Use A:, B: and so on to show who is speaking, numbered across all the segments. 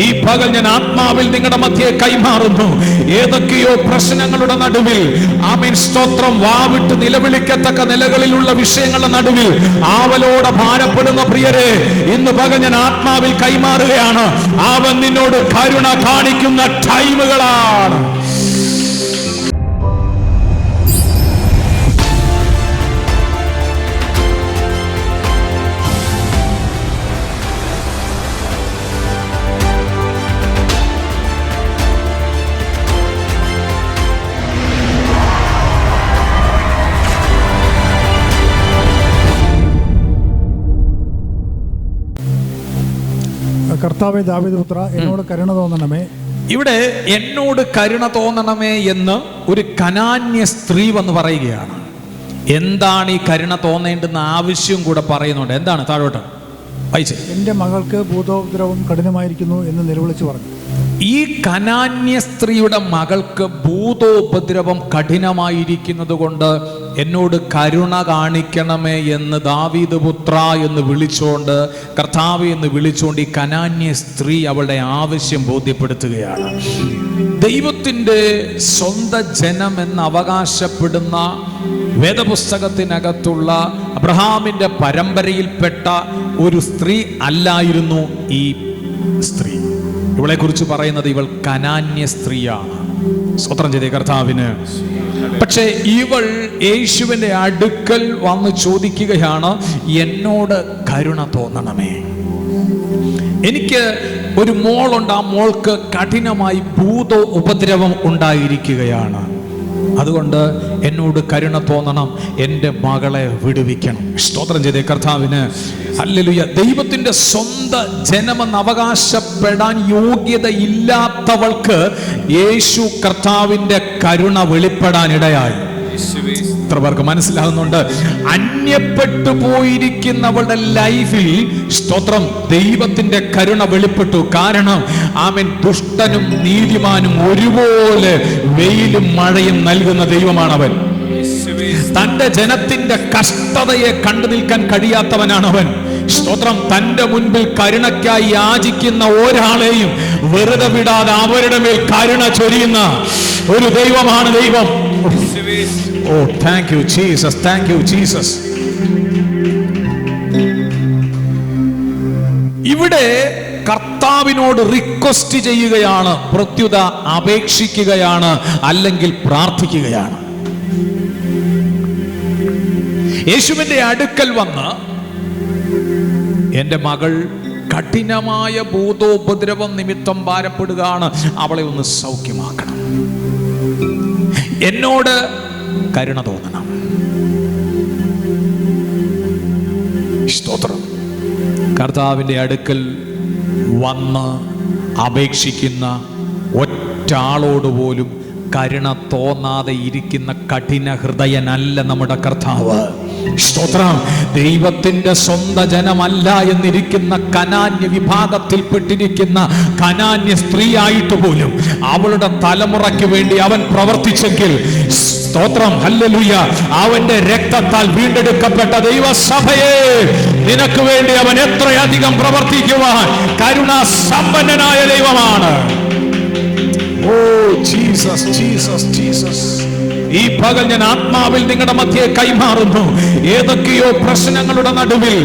A: ഈ പകൽ ഞാൻ ആത്മാവിൽ നിങ്ങളുടെ മധ്യേ കൈമാറുന്നു. ഏതൊക്കെയോ പ്രശ്നങ്ങളുടെ നടുവിൽ, ആമേൻ, സ്തോത്രം, വാവിട്ട് നിലവിളിക്കത്തക്ക നിലകളിലുള്ള വിഷയങ്ങളുടെ നടുവിൽ ആവലോടെ ഭാരപ്പെടുന്ന പ്രിയരെ, ഇന്ന് പകൽ ഞാൻ ആത്മാവിൽ കൈമാറുകയാണ്. അവൻ നിന്നോട് കരുണ കാണിക്കുന്ന ടൈമുകളാണ്.
B: കർത്താവേ, ദാവീദുപുത്ര, എന്നോട് കരുണ തോന്നണമേ.
A: ഇവിടെ എന്നോട് കരുണ തോന്നണമേ എന്ന് ഒരു കനാന്യ സ്ത്രീ വന്ന് പറയുകയാണ്. എന്താണ് ഈ കരുണ തോന്നേണ്ടുന്ന ആവശ്യം കൂടെ പറയുന്നുണ്ട്. എന്താണ്? താഴോട്ട് വായിച്ചേ.
B: എൻ്റെ മകൾക്ക് ഭൂതോപദ്രവം കഠിനമായിരിക്കുന്നു എന്ന് നിലവിളിച്ചു പറഞ്ഞു.
A: ഈ കനാന്യ സ്ത്രീയുടെ മകൾക്ക് ഭൂതോപദ്രവം കഠിനമായിരിക്കുന്നത് കൊണ്ട് എന്നോട് കരുണ കാണിക്കണമേ എന്ന് ദാവീദ് പുത്ര എന്ന് വിളിച്ചുകൊണ്ട്, കർത്താവ് എന്ന് വിളിച്ചുകൊണ്ട് ഈ കനാന്യ സ്ത്രീ അവളുടെ ആവശ്യം ബോധ്യപ്പെടുത്തുകയാണ്. ദൈവത്തിൻ്റെ സ്വന്തം ജനം എന്ന് അവകാശപ്പെടുന്ന വേദപുസ്തകത്തിനകത്തുള്ള അബ്രഹാമിൻ്റെ പരമ്പരയിൽപ്പെട്ട ഒരു സ്ത്രീ അല്ലായിരുന്നു ഈ സ്ത്രീ. ഇവളെ കുറിച്ച് പറയുന്നത് ഇവൾ കനാന്യ സ്ത്രീയാണ്. സ്തോത്രം ചെയ്തേ കർത്താവിന്. പക്ഷേ ഇവൾ യേശുവിൻ്റെ അടുക്കൽ വന്ന് ചോദിക്കുകയാണ്, എന്നോട് കരുണ തോന്നണമേ. എനിക്ക് ഒരു മോളുണ്ട്, ആ മോൾക്ക് കഠിനമായി ഭൂത ഉപദ്രവം ഉണ്ടായിരിക്കുകയാണ്. അതുകൊണ്ട് എന്നോട് കരുണ തോന്നണം, എൻ്റെ മകളെ വിടുവിക്കണം. സ്തോത്രം ചെയ്തേ കർത്താവിന്. ഹല്ലേലൂയ. ദൈവത്തിൻ്റെ സ്വന്തം ജനമെന്ന് അവകാശപ്പെടാൻ യോഗ്യതയില്ലാത്തവൾക്ക് യേശു കർത്താവിൻ്റെ കരുണ വെളിപ്പെടാൻ ഇടയായി. എത്ര പേർക്ക് മനസ്സിലാകുന്നുണ്ട്? അന്യപ്പെട്ടു പോയിരിക്കുന്നവളുടെ ലൈഫിൽ, സ്തോത്രം, ദൈവത്തിന്റെ കരുണ വെളിപ്പെട്ടു. കാരണം ആമേൻ, ദുഷ്ടനും നീതിമാനും ഒരുപോലെ വെയിലും മഴയും നൽകുന്ന ദൈവമാണവൻ. തന്റെ ജനത്തിന്റെ കഷ്ടതയെ കണ്ടു നിൽക്കാൻ കഴിയാത്തവനാണവൻ. സ്തോത്രം. തന്റെ മുൻപിൽ കരുണയ്ക്കായി യാചിക്കുന്ന ഒരാളെയും വെറുതെ വിടാതെ അവരുടെ മേൽ കരുണ ചൊരിയുന്ന ഒരു ദൈവമാണ് ദൈവം. ഓ, thank you Jesus, thank you Jesus. ഇവിടെ കർത്താവിനോട് റിക്വസ്റ്റ് ചെയ്യുകയാണ്, പ്രത്യുത അപേക്ഷിക്കുകയാണ്, അല്ലെങ്കിൽ പ്രാർത്ഥിക്കുകയാണ്. യേശുവിന്റെ അടുക്കൽ വന്ന്, എൻ്റെ മകൾ കഠിനമായ ഭൂതോപദ്രവം നിമിത്തം ഭാരപ്പെടുകയാണ്, അവളെ ഒന്ന് സൗഖ്യമാക്കണം, എന്നോട് കരുണ തോന്നണം. സ്തോത്രം. കർത്താവിൻ്റെ അടുക്കൽ വന്ന് അപേക്ഷിക്കുന്ന ഒറ്റ ആളോട് പോലും കരുണ തോന്നാതെ ഇരിക്കുന്ന കഠിന ഹൃദയനല്ല നമ്മുടെ കർത്താവ്. സ്തോത്രം. ദൈവത്തിന്റെ സ്വന്തം ജനമല്ല എന്നിരിക്കുന്ന കനാന്യ വിഭാഗത്തിൽപ്പെട്ടിരിക്കുന്ന കനാന്യ സ്ത്രീ ആയിട്ട് പോലും അവളുടെ തലമുറയ്ക്ക് വേണ്ടി അവൻ പ്രവർത്തിച്ചെങ്കിൽ, സ്തോത്രം, ഹല്ലേലൂയ, അവന്റെ രക്തത്താൽ വീണ്ടെടുക്കപ്പെട്ട ദൈവസഭയെ, നിനക്ക് വേണ്ടി അവൻ എത്രയധികം പ്രവർത്തിക്കുവാൻ കരുണാസമ്പന്നനായ ദൈവമാണ്. Oh Jesus, Jesus, Jesus. ഈ പകൽ ഞാൻ ആത്മാവിൽ നിങ്ങളുടെ മധ്യേ കൈമാറുന്നു. ഏതൊക്കെയോ പ്രശ്നങ്ങളുടെ നടുവിൽ,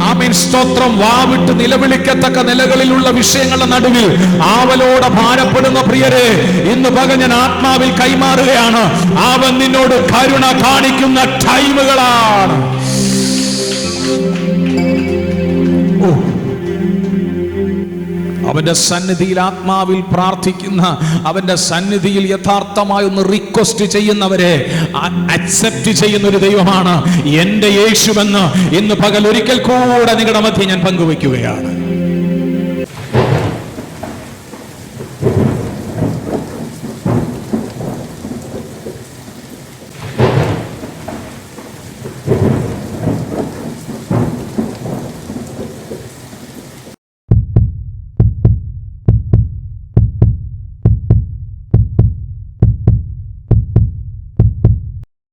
A: ആമേൻ, സ്തോത്രം, വാവിട്ട് നിലവിളിക്കത്തക്ക നിലകളിലുള്ള വിഷയങ്ങളുടെ നടുവിൽ ആവലോടെ ഭാരപ്പെടുന്ന പ്രിയരെ, ഇന്ന് പകൽ ഞാൻ ആത്മാവിൽ കൈമാറുകയാണ്. അവൻ നിന്നോട് കരുണ കാണിക്കുന്ന ടൈമുകളാണ്. അവന്റെ സന്നിധിയിൽ ആത്മാവിൽ പ്രാർത്ഥിക്കുന്ന, അവന്റെ സന്നിധിയിൽ യഥാർത്ഥമായി ഒന്ന് റിക്വസ്റ്റ് ചെയ്യുന്നവരെ അക്സെപ്റ്റ് ചെയ്യുന്ന ഒരു ദൈവമാണ് എൻ്റെ യേശുവെന്ന് ഇന്ന് പകൽ ഒരിക്കൽ കൂടെ നിങ്ങളുടെ മധ്യേ ഞാൻ പങ്കുവയ്ക്കുകയാണ്.